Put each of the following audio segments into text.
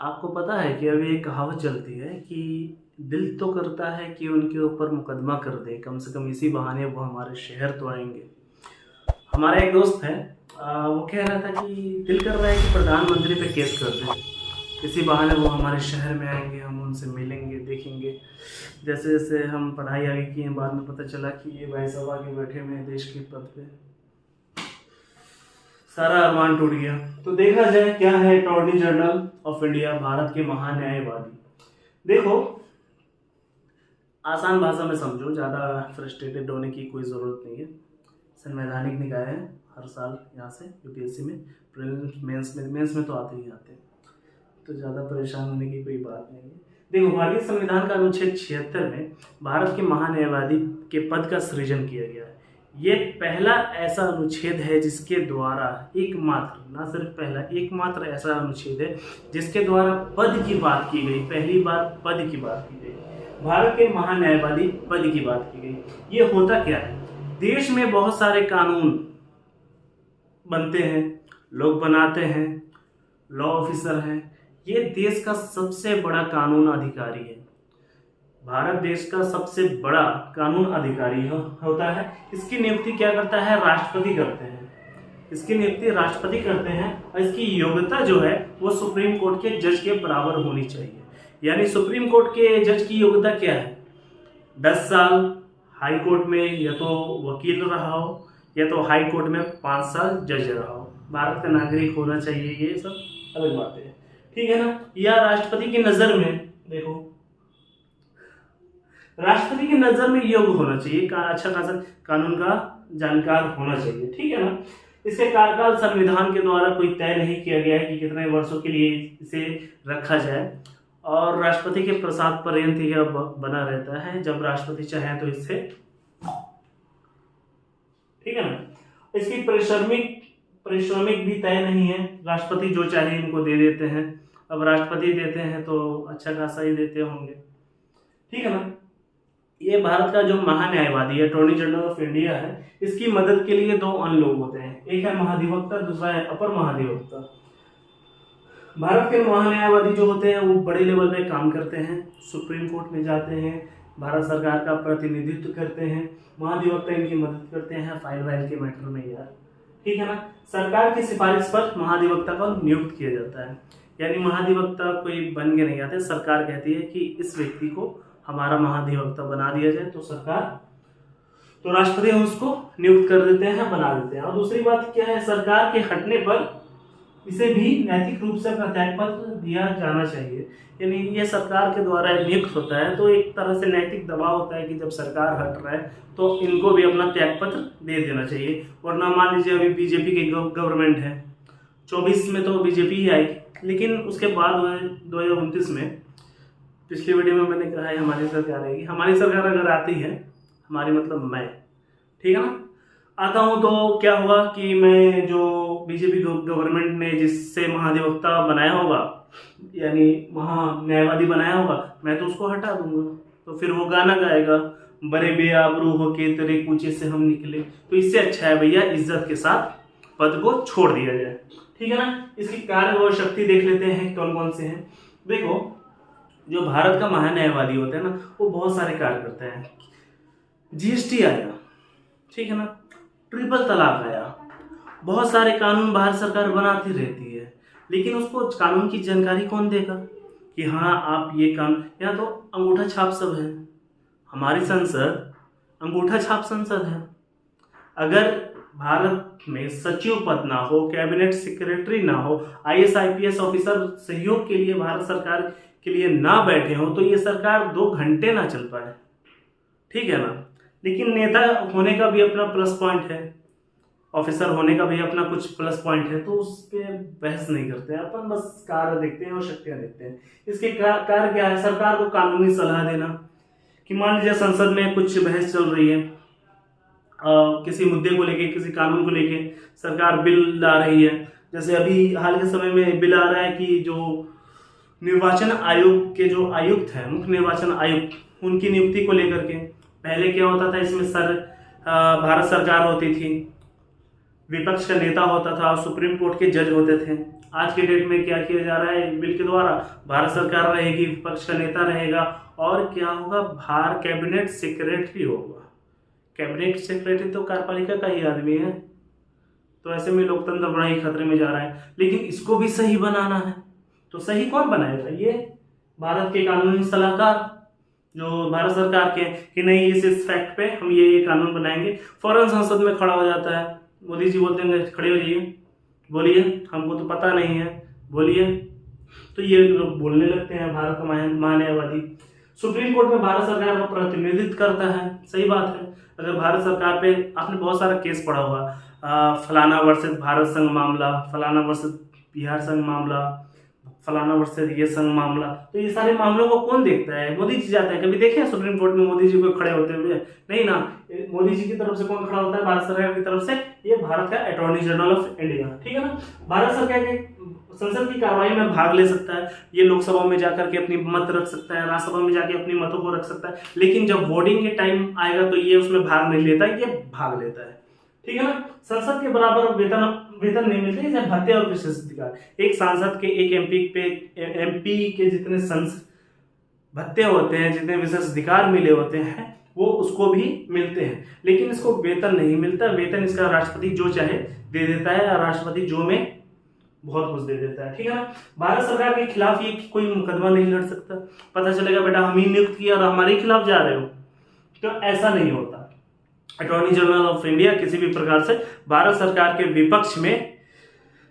आपको पता है कि अभी एक कहावत चलती है कि दिल तो करता है कि उनके ऊपर मुकदमा कर दे, कम से कम इसी बहाने वो हमारे शहर तो आएंगे। हमारा एक दोस्त है, वो कह रहा था कि दिल कर रहा है कि प्रधानमंत्री पे केस कर दें, इसी बहाने वो हमारे शहर में आएंगे, हम उनसे मिलेंगे, देखेंगे। जैसे जैसे हम पढ़ाई आगे की हैं, बाद में पता चला कि ये भाई साहब आगे बैठे हुए हैं देश के पद पे। सारा अरमान टूट गया। तो देखा जाए क्या है attorney general of India, Bharat के महान्यायवादी। देखो, आसान भाषा में समझो, ज़्यादा फ्रस्ट्रेटेड होने की कोई ज़रूरत नहीं है। संवैधानिक निकाय है, हर साल यहाँ से यूपीएससी में, प्रीलिम्स मेंस में तो आते ही आते हैं, तो ज़्यादा परेशान होने की कोई बात नहीं है। देखो, भारतीय संविधान का अनुच्छेद 76 में भारत के महान्यायवादी के पद का सृजन किया गया है। ये पहला ऐसा अनुच्छेद है जिसके द्वारा एकमात्र, ना सिर्फ पहला, एकमात्र ऐसा अनुच्छेद है जिसके द्वारा पद की बात की गई। पहली बार पद की बात की गई, भारत के महान्यायवादी पद की बात की गई। ये होता क्या है, देश में बहुत सारे कानून बनते हैं, लोग बनाते हैं, लॉ ऑफिसर हैं। ये देश का सबसे बड़ा कानून अधिकारी है। भारत देश का सबसे बड़ा कानून अधिकारी होता है। इसकी नियुक्ति क्या करता है, राष्ट्रपति करते हैं। इसकी नियुक्ति राष्ट्रपति करते हैं और इसकी योग्यता जो है वो सुप्रीम कोर्ट के जज के बराबर होनी चाहिए। यानी सुप्रीम कोर्ट के जज की योग्यता क्या है, 10 साल हाई कोर्ट में या तो वकील रहा हो या तो हाई कोर्ट में 5 साल जज रहा हो, भारत का नागरिक होना चाहिए। ये सब अलग बातें हैं, ठीक है ना। या राष्ट्रपति की नज़र में, देखो, राष्ट्रपति की नज़र में योग्य होना चाहिए, अच्छा खासा कानून का जानकार होना चाहिए, ठीक है ना। इसके कार्यकाल संविधान के द्वारा कोई तय नहीं किया गया है कि कितने वर्षों के लिए इसे रखा जाए, और राष्ट्रपति के प्रसाद पर्यंत यह बना रहता है, जब राष्ट्रपति चाहे तो इससे, ठीक है ना। इसकी पारिश्रमिक भी तय नहीं है, राष्ट्रपति जो चाहे इनको दे देते हैं। अब राष्ट्रपति देते हैं तो अच्छा खासा ही देते होंगे, ठीक है ना। ये भारत का जो महान्यायवादी है, अटॉर्नी जनरल ऑफ इंडिया है, इसकी मदद के लिए 2 अन्य लोग होते हैं, एक है महाधिवक्ता, दूसरा है अपर महाधिवक्ता। भारत के महान्यायवादी जो होते हैं वो बड़े लेवल पे काम करते हैं, सुप्रीम कोर्ट में जाते हैं, भारत सरकार का प्रतिनिधित्व करते हैं। महाधिवक्ता इनकी मदद करते हैं फाइल वाइल के मैटर में, यार, ठीक है ना। सरकार की सिफारिश पर महाधिवक्ता को नियुक्त किया जाता है। यानी महाधिवक्ता कोई बन के नहीं आते, सरकार कहती है कि इस व्यक्ति को हमारा महाधिवक्ता बना दिया जाए, तो सरकार, तो राष्ट्रपति उसको नियुक्त कर देते हैं, बना देते हैं। और दूसरी बात क्या है, सरकार के हटने पर इसे भी नैतिक रूप से अपना त्याग पत्र दिया जाना चाहिए। यानी ये सरकार के द्वारा नियुक्त होता है, तो एक तरह से नैतिक दबाव होता है कि जब सरकार हट रहा है तो इनको भी अपना त्याग पत्र दे देना चाहिए। वरना मान लीजिए अभी बीजेपी की गवर्नमेंट है, 24 में तो बीजेपी ही आई, लेकिन उसके बाद 2029 में, पिछली वीडियो में मैंने कहा है हमारी सरकार आएगी। हमारी सरकार अगर आती है, हमारी मतलब मैं, ठीक है ना, आता हूँ, तो क्या होगा कि मैं जो बीजेपी गवर्नमेंट ने जिससे महाधिवक्ता बनाया होगा, यानी महान्यायवादी बनाया होगा, मैं तो उसको हटा दूंगा। तो फिर वो गाना गाएगा, बड़े बेआबरू होके तेरे कूचे से हम निकले। तो इससे अच्छा है भैया इज्जत के साथ पद को छोड़ दिया जाए, ठीक है ना। इसकी कार्य और शक्ति देख लेते हैं कौन कौन से हैं। देखो, जो भारत का महान्यायवादी होता है ना, वो बहुत सारे कार्य करते हैं। जीएसटी आया, ठीक है ना, ट्रिपल तलाक आया, बहुत सारे कानून भारत सरकार बनाती रहती है, लेकिन उसको कानून की जानकारी कौन देगा कि हाँ आप ये कानून, यहाँ तो अंगूठा छाप सब है। हमारी संसद अंगूठा छाप संसद है। अगर भारत में सचिव पद ना हो, कैबिनेट सेक्रेटरी ना हो, आईएएस आईपीएस ऑफिसर सहयोग के लिए भारत सरकार के लिए ना बैठे हो, तो ये सरकार 2 घंटे ना चल पाए, ठीक है ना। लेकिन नेता होने का भी अपना प्लस पॉइंट है, ऑफिसर होने का भी अपना कुछ प्लस पॉइंट है, तो उस पर बहस नहीं करते हैं अपन, बस कार्य देखते हैं और शक्तियाँ देखते हैं। इसके कार्य क्या है, सरकार को कानूनी सलाह देना, कि मान लीजिए संसद में कुछ बहस चल रही है, किसी मुद्दे को लेके, किसी कानून को लेके सरकार बिल ला रही है। जैसे अभी हाल के समय में बिल आ रहा है कि जो निर्वाचन आयोग के जो आयुक्त हैं, मुख्य निर्वाचन आयुक्त, उनकी नियुक्ति को लेकर के, पहले क्या होता था, इसमें भारत सरकार होती थी, विपक्ष का नेता होता था, सुप्रीम कोर्ट के जज होते थे, आज के डेट में क्या किया जा रहा है बिल के द्वारा, भारत सरकार रहेगी, विपक्ष का नेता रहेगा, और क्या होगा, कैबिनेट सेक्रेटरी होगा। कैबिनेट सेक्रेटरी तो कार्यपालिका का ही आदमी है, तो ऐसे में लोकतंत्र बड़ा ही खतरे में जा रहा है। लेकिन इसको भी सही बनाना है, तो सही कौन बनाएगा? ये भारत के कानूनी सलाहकार जो भारत सरकार के, कि नहीं इस फैक्ट पे हम ये कानून बनाएंगे, फौरन संसद में खड़ा हो जाता है। मोदी जी बोलते हैं खड़े हो जाइए, बोलिए, हमको तो पता नहीं है, बोलिए। तो ये लोग बोलने लगते हैं, भारत का महान्यायवादी। सुप्रीम कोर्ट में भारत सरकार का प्रतिनिधित्व करता है, सही बात है। अगर भारत सरकार पे आपने बहुत सारा केस पढ़ा हुआ, फलाना वर्सेस भारत संघ मामला, फलाना वर्सेस बिहार संघ मामला, फलाना वर्सेस ये संघ मामला, तो ये सारे मामलों को कौन देखता है? मोदी जी जाते हैं। कभी देखे हैं सुप्रीम कोर्ट में मोदी जी को खड़े होते हुए? नहीं ना। मोदी जी की तरफ से कौन खड़ा होता है? भारत सरकार की तरफ से ये भारत का अटॉर्नी जनरल ऑफ इंडिया, ठीक है ना। भारत सरकार के संसद की कार्रवाई में भाग ले सकता है, ये लोकसभा में जाकर के अपनी मत रख सकता है, राज्यसभा में जाके अपनी मतों को रख सकता है, लेकिन जब वोटिंग के टाइम आएगा तो ये उसमें भाग नहीं लेता, ये भाग लेता है, ठीक है ना। संसद के बराबर वेतन नहीं मिलते, जैसे भत्ते और विशेष अधिकार। एक सांसद के, एक एमपी के जितने भत्ते होते हैं, जितने विशेष अधिकार मिले होते हैं, वो उसको भी मिलते हैं, लेकिन इसको वेतन नहीं मिलता। वेतन इसका राष्ट्रपति जो चाहे दे देता है, और राष्ट्रपति जो में बहुत कुछ दे देता है, ठीक है ना। भारत सरकार के खिलाफ ये कोई मुकदमा नहीं लड़ सकता। पता चलेगा बेटा हम ही नियुक्त किया और हमारे खिलाफ जा रहे हो, तो ऐसा नहीं होता। अटॉर्नी जनरल ऑफ इंडिया किसी भी प्रकार से भारत सरकार के विपक्ष में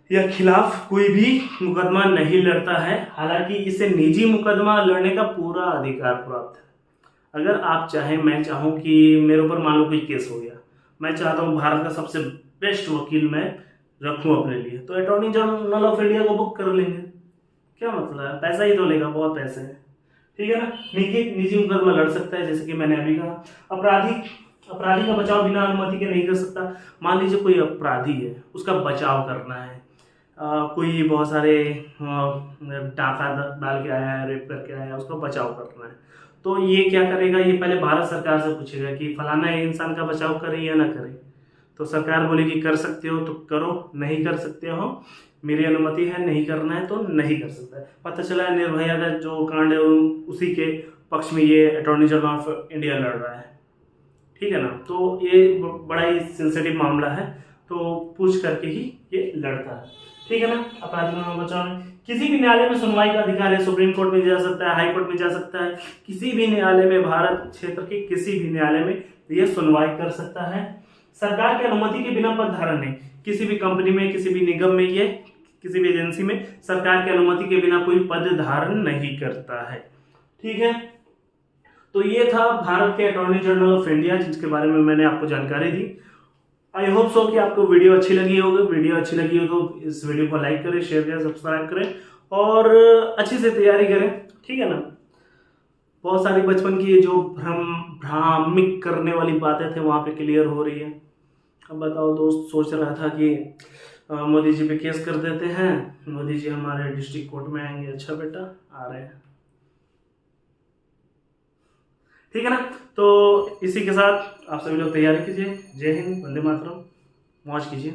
या खिलाफ कोई भी मुकदमा नहीं लड़ता है। हालांकि इसे निजी मुकदमा लड़ने का पूरा अधिकार प्राप्त है। अगर आप चाहें, मैं चाहूं कि मेरे ऊपर मान लो कोई केस हो गया, मैं चाहता हूं भारत का सबसे बेस्ट वकील मैं रखूं अपने लिए, तो अटॉर्नी जनरल ऑफ इंडिया को बुक कर लेंगे। क्या मतलब है? पैसा ही तो लेगा, बहुत पैसे है, ठीक है ना। निजी मुकदमा लड़ सकता है, जैसे कि मैंने अभी कहा। अपराधी का बचाव बिना अनुमति के नहीं कर सकता। मान लीजिए कोई अपराधी है, उसका बचाव करना है, कोई बहुत सारे डाका डाल के आया है, रेप करके आया है, उसका बचाव करना है, तो ये क्या करेगा? ये पहले भारत सरकार से पूछेगा कि फलाना इंसान का बचाव करे या ना करे। तो सरकार बोलेगी कर सकते हो तो करो, नहीं कर सकते हो मेरी अनुमति है, नहीं करना है तो नहीं कर सकता है। पता चला है निर्भया का जो कांड है उसी के पक्ष में ये अटॉर्नी जनरल ऑफ इंडिया लड़ रहा है, ठीक है ना। तो ये बड़ा ही सेंसिटिव मामला है, तो पूछ करके ही ये लड़ता है, ठीक है ना। अपराधियों का बचाव में किसी भी न्यायालय में सुनवाई का अधिकार है। सुप्रीम कोर्ट में जा सकता है, हाई कोर्ट में जा सकता है, किसी भी न्यायालय में, भारत क्षेत्र के किसी भी न्यायालय में ये सुनवाई कर सकता है। सरकार की अनुमति के बिना पद धारण नहीं। किसी भी कंपनी में, किसी भी निगम में, ये किसी भी एजेंसी में सरकार की अनुमति के बिना कोई पद धारण नहीं करता है, ठीक है। तो ये था भारत के अटॉर्नी जनरल ऑफ इंडिया, जिसके बारे में मैंने आपको जानकारी दी। आई होप सो कि आपको वीडियो अच्छी लगी होगी। वीडियो अच्छी लगी हो तो इस वीडियो को लाइक करें, शेयर करें, सब्सक्राइब करें और अच्छी से तैयारी करें, ठीक है ना। बहुत सारी बचपन की जो भ्रामिक करने वाली बातें थे वहाँ पे क्लियर हो रही है। अब बताओ, दोस्त सोच रहा था कि मोदी जी पे केस कर देते हैं, मोदी जी हमारे डिस्ट्रिक्ट कोर्ट में आएंगे। अच्छा बेटा, आ रहे हैं, ठीक है ना। तो इसी के साथ आप सभी लोग तैयारी कीजिए। जय हिंद, वंदे मातरम, मौज कीजिए।